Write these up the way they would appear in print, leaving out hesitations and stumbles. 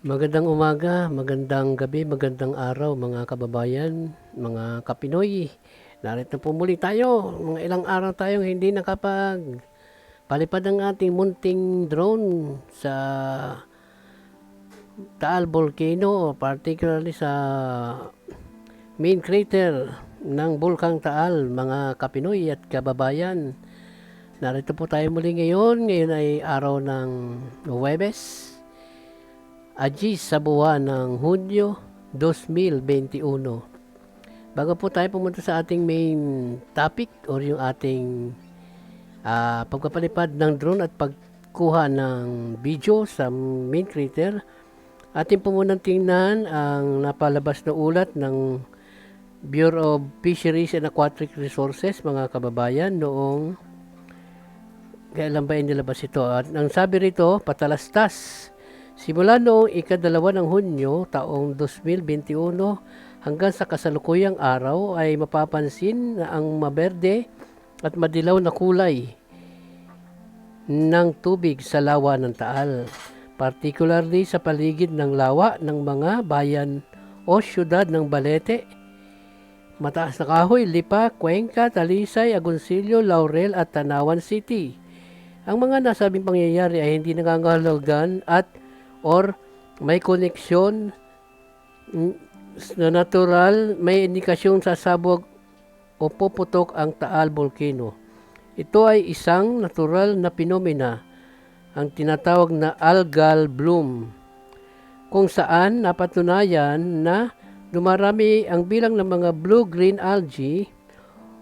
Magandang umaga, magandang gabi, magandang araw mga kababayan, mga kapinoy. Narito po muli tayo, mga ilang araw tayong hindi nakapagpalipad ng ating munting drone sa Taal Volcano, particularly sa main crater ng Bulkang Taal, mga kapinoy at kababayan. Narito po tayo muli ngayon ay araw ng Huwebes, Aji sa buwan ng Hunyo 2021. Bago po tayo pumunta sa ating main topic or yung ating pagpapalipad ng drone at pagkuha ng video sa main crater, atin po munang tingnan ang napalabas na ulat ng Bureau of Fisheries and Aquatic Resources, mga kababayan, noong kailan ba inilabas ito? At ang sabi rito, patalastas, simula noong ika-2 ng Hunyo taong 2021 hanggang sa kasalukuyang araw ay mapapansin na ang maberde at madilaw na kulay ng tubig sa lawa ng Taal, particularly sa paligid ng lawa ng mga bayan o syudad ng Balete, Mataas na Kahoy, Lipa, Cuenca, Talisay, Agoncillo, Laurel at Tanawan City. Ang mga nasabing pangyayari ay hindi nangangahulugan at or may koneksyon na natural, may indikasyong sasabog o puputok ang Taal Volcano. Ito ay isang natural na phenomena, ang tinatawag na algal bloom, kung saan napatunayan na dumarami ang bilang ng mga blue-green algae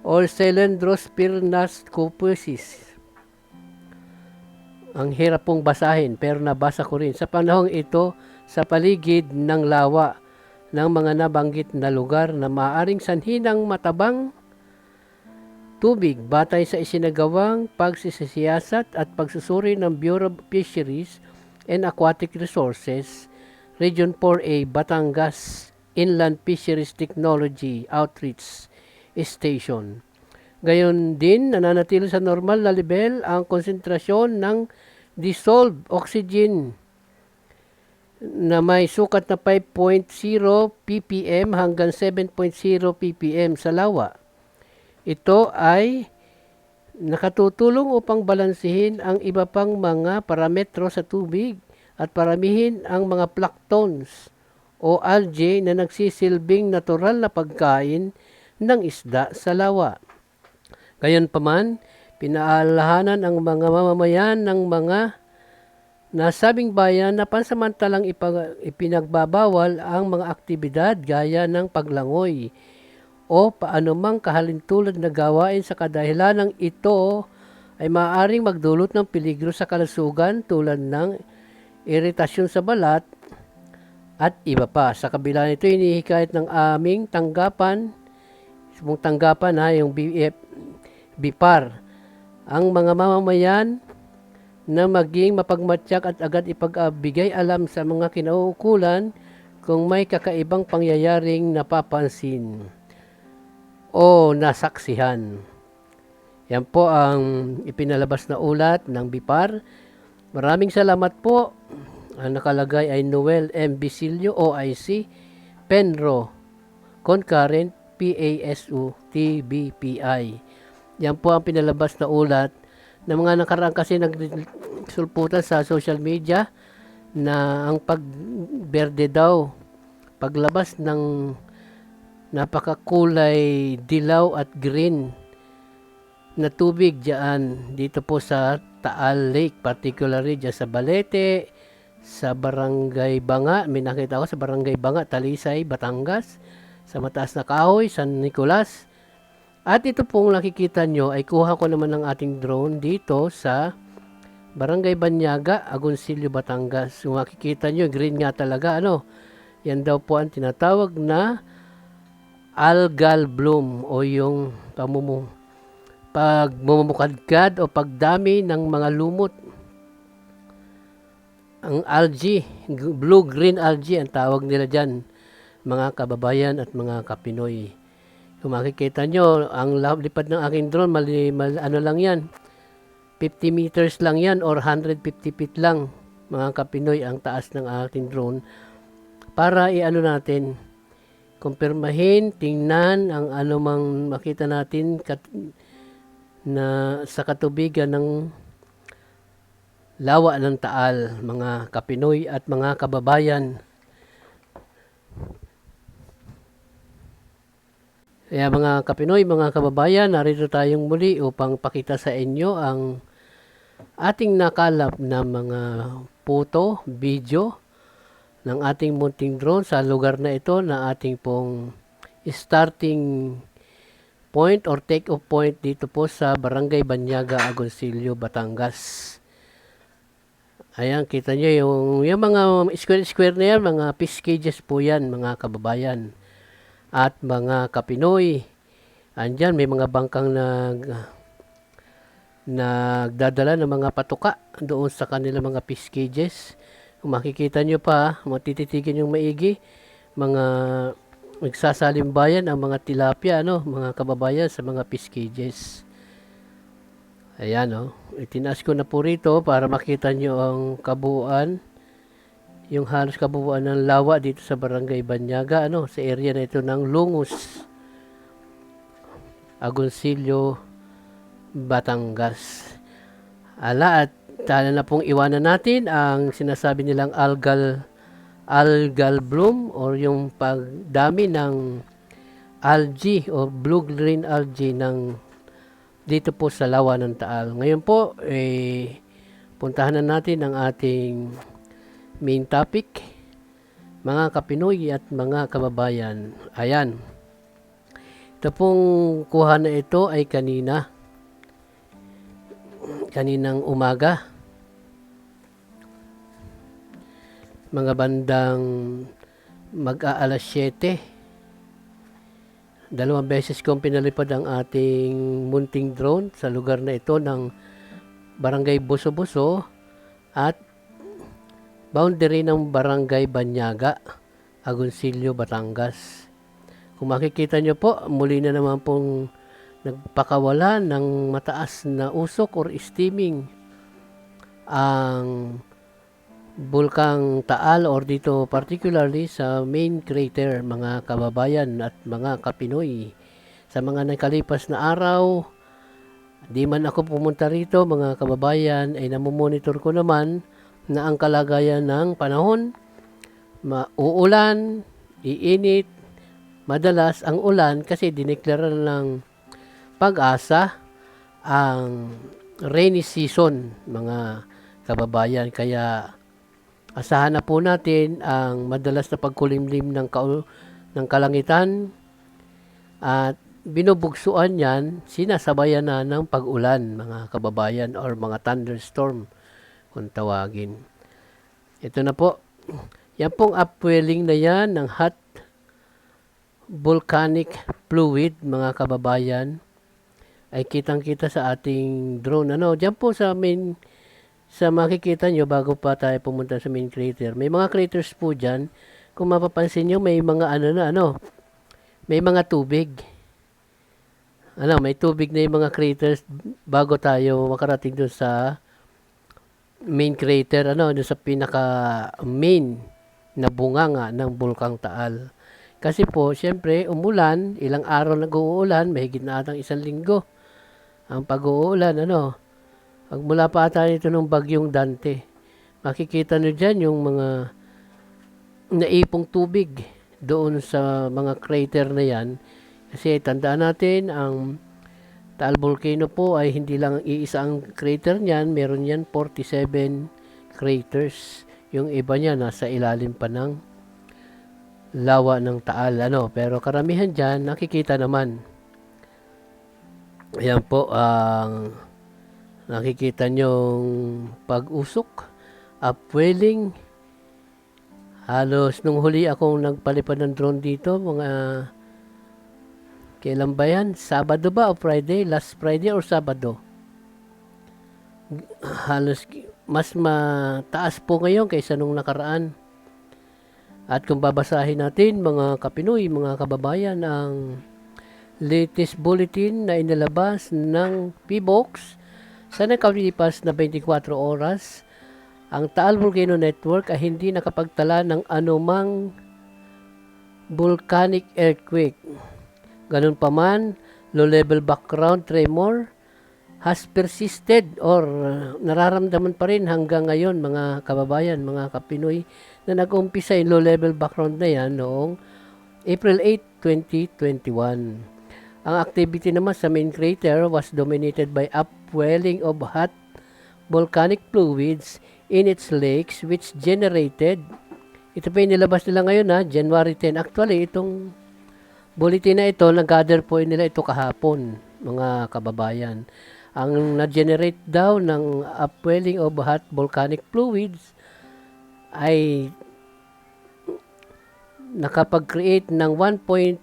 or Cylindrospirnus copusis. Ang hirap pong basahin pero nabasa ko rin. Sa panahong ito, sa paligid ng lawa ng mga nabanggit na lugar na maaaring sanhi ng matabang tubig batay sa isinagawang pagsisiyasat at pagsusuri ng Bureau of Fisheries and Aquatic Resources, Region 4A, Batangas Inland Fisheries Technology Outreach Station. Gayon din, nananatili sa normal na level ang konsentrasyon ng dissolved oxygen na may sukat na 5.0 ppm hanggang 7.0 ppm sa lawa. Ito ay nakatutulong upang balansehin ang iba pang mga parametro sa tubig at paramihin ang mga planktons o algae na nagsisilbing natural na pagkain ng isda sa lawa. Gayunpaman, pinaalahanan ang mga mamamayan ng mga nasabing bayan na pansamantalang ipinagbabawal ang mga aktibidad gaya ng paglangoy o paanumang kahalintulad na gawain sa kadahilanang ito ay maaaring magdulot ng peligro sa kalusugan tulad ng iritasyon sa balat at iba pa. Sa kabila nito, inihikayat ng aming tanggapan yung BIPAR, ang mga mamamayan na maging mapagmatyak at agad ipagbigay alam sa mga kinauukulan kung may kakaibang pangyayaring napapansin o nasaksihan. Yan po ang ipinalabas na ulat ng BIPAR. Maraming salamat po. Ang nakalagay ay Noel M. Bisilio, OIC, Penro, Concurrent, PASU, TBPI. Yan po ang pinalabas na ulat na mga nakaraan kasi nagsulputan sa social media na ang pagberde daw, paglabas ng napakakulay dilaw at green na tubig diyan dito po sa Taal Lake, particularly diyan sa Balete, sa Barangay Banga. May nakita ko sa Barangay Banga, Talisay, Batangas, sa Mataas na Kahoy, San Nicolas. At ito pong nakikita nyo ay kuha ko naman ng ating drone dito sa Barangay Banyaga, Agoncillo, Batangas. Kung makikita nyo, green nga talaga. Yan daw po ang tinatawag na algal bloom o yung pagmumukadkad o pagdami ng mga lumot. Ang algae, blue-green algae ang tawag nila dyan, mga kababayan at mga kapinoy. Kung makikita nyo, ang lipad ng aking drone, ano lang yan, 50 meters lang yan or 150 feet lang. mga kapinoy, ang taas ng ating drone para iano natin, kumpirmahin, tingnan ang anumang makita natin na sa katubigan ng lawa ng Taal, mga kapinoy at mga kababayan. Kaya mga kapinoy, mga kababayan, narito tayong muli upang pakita sa inyo ang ating nakalap na mga photo, video ng ating munting drone sa lugar na ito na ating pong starting point or take off point dito po sa Barangay Banyaga, Agoncillo, Batangas. Ayan, kita nyo yung mga square na yan, mga fish cages po yan, mga kababayan. At mga kapinoy, andyan may mga bangkang nagdadala ng mga patuka doon sa kanila mga fish cages. Kung makikita nyo pa, matititigan yung maigi, mga nagsasalimbayan ang mga tilapia, mga kababayan sa mga fish cages. Ayan, itinaas ko na po rito para makita nyo ang kabuuan, yung halos kabuuan ng lawa dito sa Barangay Banyaga, sa area na ito ng Lungus, Agoncillo, Batangas. At tala na pong iwanan natin ang sinasabi nilang algal bloom or yung pagdami ng algae o blue-green algae dito po sa lawa ng Taal. Ngayon po, puntahan na natin ang ating main topic, mga kapinoy at mga kababayan. Ayan. Ito pong kuha na ito ay kaninang umaga. Mga bandang mag-aalas 7. 2 beses kong pinalipad ang ating munting drone sa lugar na ito ng Barangay Buso-Buso at boundary ng Barangay Banyaga, Agoncillo, Batangas. Kung makikita nyo po, muli na naman pong nagpakawala ng mataas na usok or steaming ang Bulkang Taal or dito particularly sa main crater, mga kababayan at mga kapinoy. Sa mga nakalipas na araw, di man ako pumunta rito, mga kababayan, ay namumonitor ko naman na ang kalagayan ng panahon, uulan, iinit, madalas ang ulan kasi dineklara ng Pag-asa ang rainy season, mga kababayan. Kaya asahan na po natin ang madalas na pagkulimlim ng kalangitan at binubugsuan yan, sinasabayan na ng pag-ulan, mga kababayan, or mga thunderstorm kung tawagin. Ito na po, yan pong upwelling na yan ng hot volcanic fluid, mga kababayan, ay kitang-kita sa ating drone. Diyan po sa makikita nyo bago pa tayo pumunta sa main crater. May mga craters po dyan. Kung mapapansin nyo, may mga may mga tubig. May tubig na yung mga craters bago tayo makarating doon sa main crater, doon sa pinaka main na bunganga ng Bulkang Taal. Kasi po, syempre, umulan, ilang araw nag-uulan, mahigit na atang 1 linggo. Ang pag-uulan, mula pa ata nito ng bagyong Dante. Makikita nyo dyan yung mga naipong tubig doon sa mga crater na yan. Kasi tandaan natin, ang Taal Volcano po ay hindi lang iisa ang crater niyan. Meron yan 47 craters. Yung iba niya nasa ilalim pa ng lawa ng Taal. Pero karamihan dyan nakikita naman. Ayan po ang nakikita nyong pag-usok, upwelling. Halos nung huli akong nagpalipad ng drone dito, mga kailan ba yan? Sabado ba o Friday? Last Friday or Sabado? Halos mas mataas po ngayon kaysa nung nakaraan. At kung babasahin natin, mga kapinoy, mga kababayan, ang latest bulletin na inilabas ng PBOX sa nakalipas na 24 oras Ang Taal Volcano Network ay hindi nakapagtala ng anumang volcanic earthquake. Ganun pa man, low-level background tremor has persisted or nararamdaman pa rin hanggang ngayon, mga kababayan, mga kapinoy, na nag-umpisa yung low-level background na yan noong April 8, 2021. Ang activity naman sa main crater was dominated by upwelling of hot volcanic fluids in its lakes which generated, ito pa yung nilabas nila ngayon January 10. Actually, itong bulletin na ito, nag-gather po nila ito kahapon, mga kababayan. Ang na-generate daw ng upwelling of hot volcanic fluids ay nakapag-create ng 1.5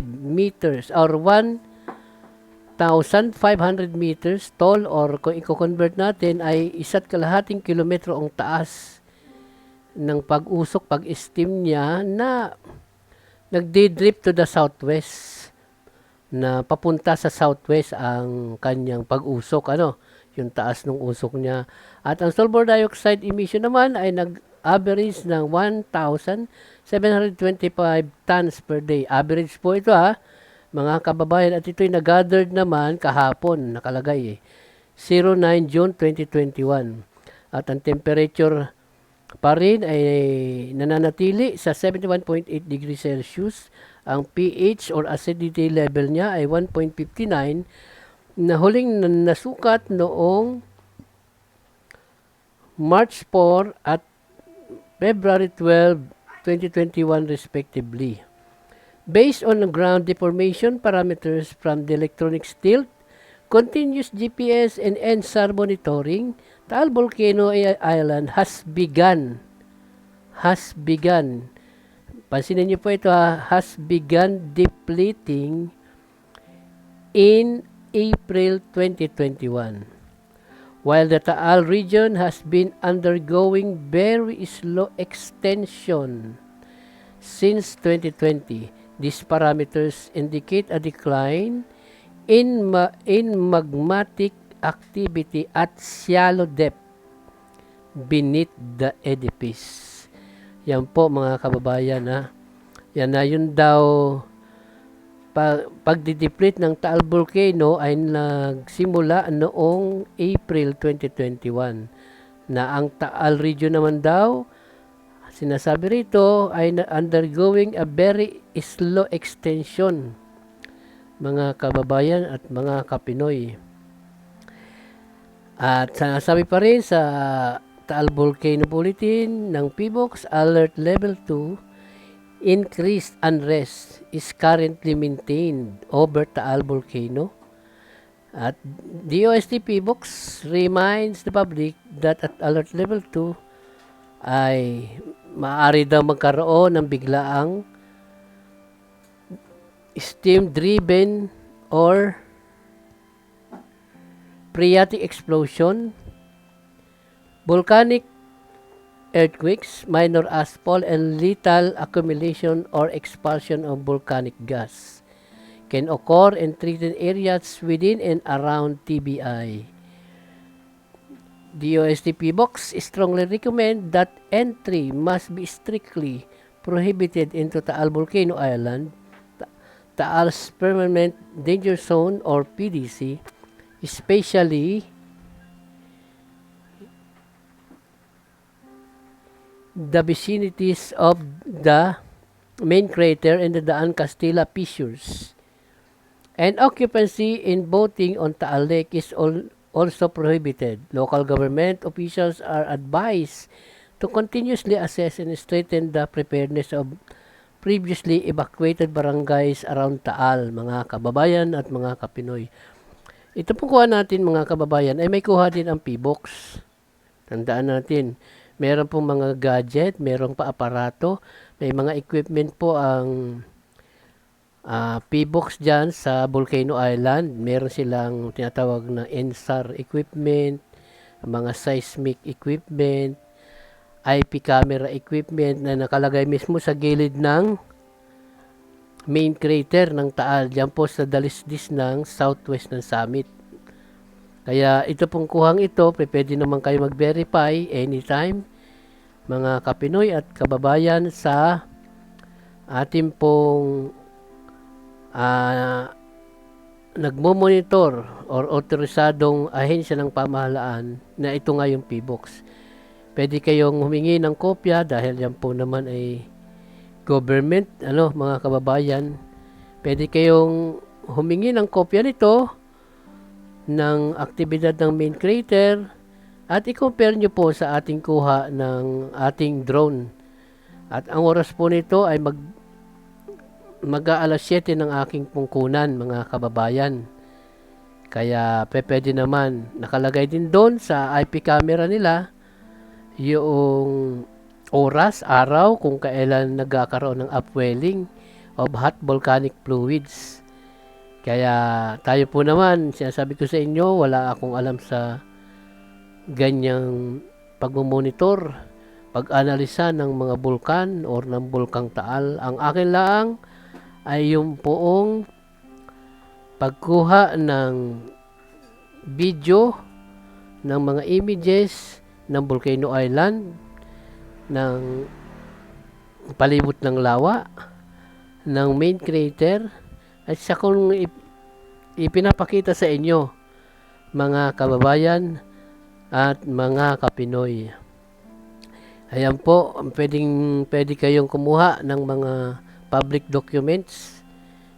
meters or 1,500 meters tall, or kung i-convert natin ay 1.5 kilometro ang taas ng pag-usok, pag-steam niya, na nagdi-drip to the southwest, na papunta sa southwest ang kanyang pag-usok, yung taas ng usok niya. At ang sulfur dioxide emission naman ay nag-average ng 1,725 tons per day. Average po ito mga kababayan, at ito'y nag-gathered naman kahapon, nakalagay 09 June 2021. At ang temperature pa rin ay nananatili sa 71.8 degrees Celsius. Ang pH or acidity level niya ay 1.59 na huling nasukat noong March 4 at February 12, 2021 respectively. Based on the ground deformation parameters from the electronic tilt, continuous GPS and NSAR monitoring, Taal Volcano Island has begun. Pansinin niyo po ito has begun depleting in April 2021. While the Taal region has been undergoing very slow extension since 2020, these parameters indicate a decline in magmatic activity at shallow depth beneath the edifice. Yan po mga kababayan Yan na yun daw, pagdideplete ng Taal Volcano ay nagsimula noong April 2021. Na ang Taal region naman daw, sinasabi rito, ay undergoing a very slow extension, mga kababayan at mga kapinoy. At sinasabi pa rin sa Taal Volcano Bulletin ng PBOX Alert Level 2, increased unrest is currently maintained over Taal Volcano. At DOST PBOX reminds the public that at Alert Level 2 ay maaari daw magkaroon ng biglaang steam-driven or phreatic explosion, volcanic earthquakes, minor asphalt, and lethal accumulation or expulsion of volcanic gas can occur in threatened areas within and around TBI. DOST PBOX strongly recommend that entry must be strictly prohibited into Taal Volcano Island, Taal's Permanent Danger Zone or PDC, especially the vicinities of the main crater and the Daan Castilla fissures. And occupancy in boating on Taal Lake is also prohibited. Local government officials are advised to continuously assess and strengthen the preparedness of previously evacuated barangays around Taal, mga kababayan at mga kapinoy. Ito pong kuha natin mga kababayan ay may kuha din ang PBOX. Tandaan natin, meron pong mga gadget, meron pa aparato, may mga equipment po ang PBOX dyan sa Volcano Island. Meron silang tinatawag na NSAR equipment, mga seismic equipment, IP camera equipment na nakalagay mismo sa gilid ng main crater ng Taal, dyan po sa dalisdis ng southwest ng summit. Kaya ito pong kuhang ito, pwede naman kayo mag-verify anytime, mga kapinoy at kababayan, sa ating pong nagmo-monitor or otorisadong ahensya ng pamahalaan na ito nga yung PBOX. Pwede kayong humingi ng kopya dahil yan po naman ay government, mga kababayan. Pwede kayong humingi ng kopya nito ng aktibidad ng main crater at i-compare nyo po sa ating kuha ng ating drone. At ang oras po nito ay mag-aalas 7 ng aking pungkunan, mga kababayan. Kaya pwede naman, nakalagay din doon sa IP camera nila yung oras, araw, kung kailan nagkakaroon ng upwelling of hot volcanic fluids. Kaya tayo po naman, sinasabi ko sa inyo, wala akong alam sa ganyang pagmumonitor, pag-analisa ng mga bulkan or ng bulkang Taal. Ang akin lang ay yung poong pagkuha ng video ng mga images ng Volcano Island, ng palibot ng lawa, ng main crater, at sa kung ipinapakita sa inyo, mga kababayan at mga kapinoy. Ayan po, pwede kayong kumuha ng mga public documents,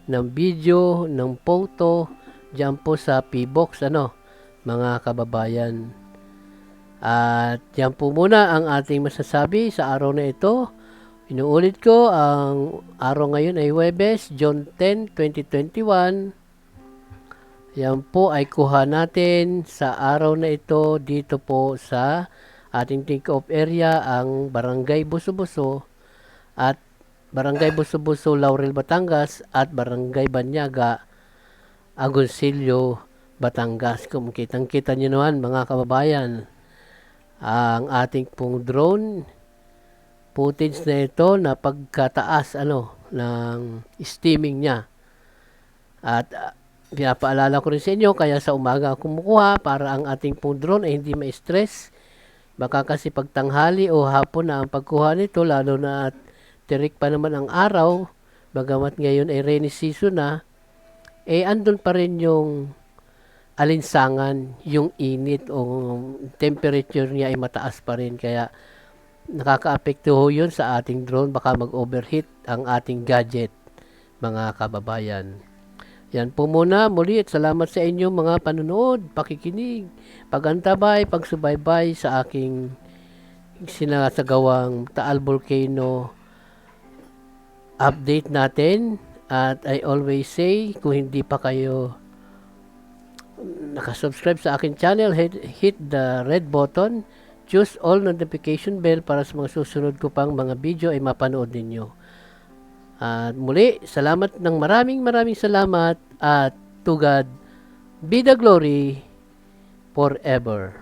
ng video, ng photo, dyan po sa PBOX, mga kababayan. At yan po muna ang ating masasabi sa araw na ito. Inuulit ko, ang araw ngayon ay Huwebes, June 10, 2021. Yan po ay kuha natin sa araw na ito dito po sa ating take-off area, ang Barangay Buso-Buso at Barangay Buso-Buso, Laurel, Batangas at Barangay Banyaga, Agoncillo, Batangas. Kung kitang-kita nyo naman, mga kababayan, ang ating pong drone footage na ito na pagkataas ng steaming niya. At pinapaalala ko rin sa inyo, kaya sa umaga kumukuha para ang ating pong drone ay hindi ma-stress. Baka kasi pagtanghali o hapon na ang pagkuha nito, lalo na at tirik pa naman ang araw, bagamat ngayon ay rainy season na, andun pa rin yung alinsangan, yung init o temperature niya ay mataas pa rin. Kaya nakaka-apekto yun sa ating drone, baka mag-overheat ang ating gadget, mga kababayan. Yan po muna, muli at salamat sa inyo mga panunood, pakikinig, pagantabay, pagsubaybay sa aking sinasagawang Taal Volcano update natin. At I always say, kung hindi pa kayo nakasubscribe sa akin channel, hit the red button, choose all notification bell para sa mga susunod ko pang mga video ay mapanood ninyo. At muli, salamat ng maraming salamat, at to God be the glory forever.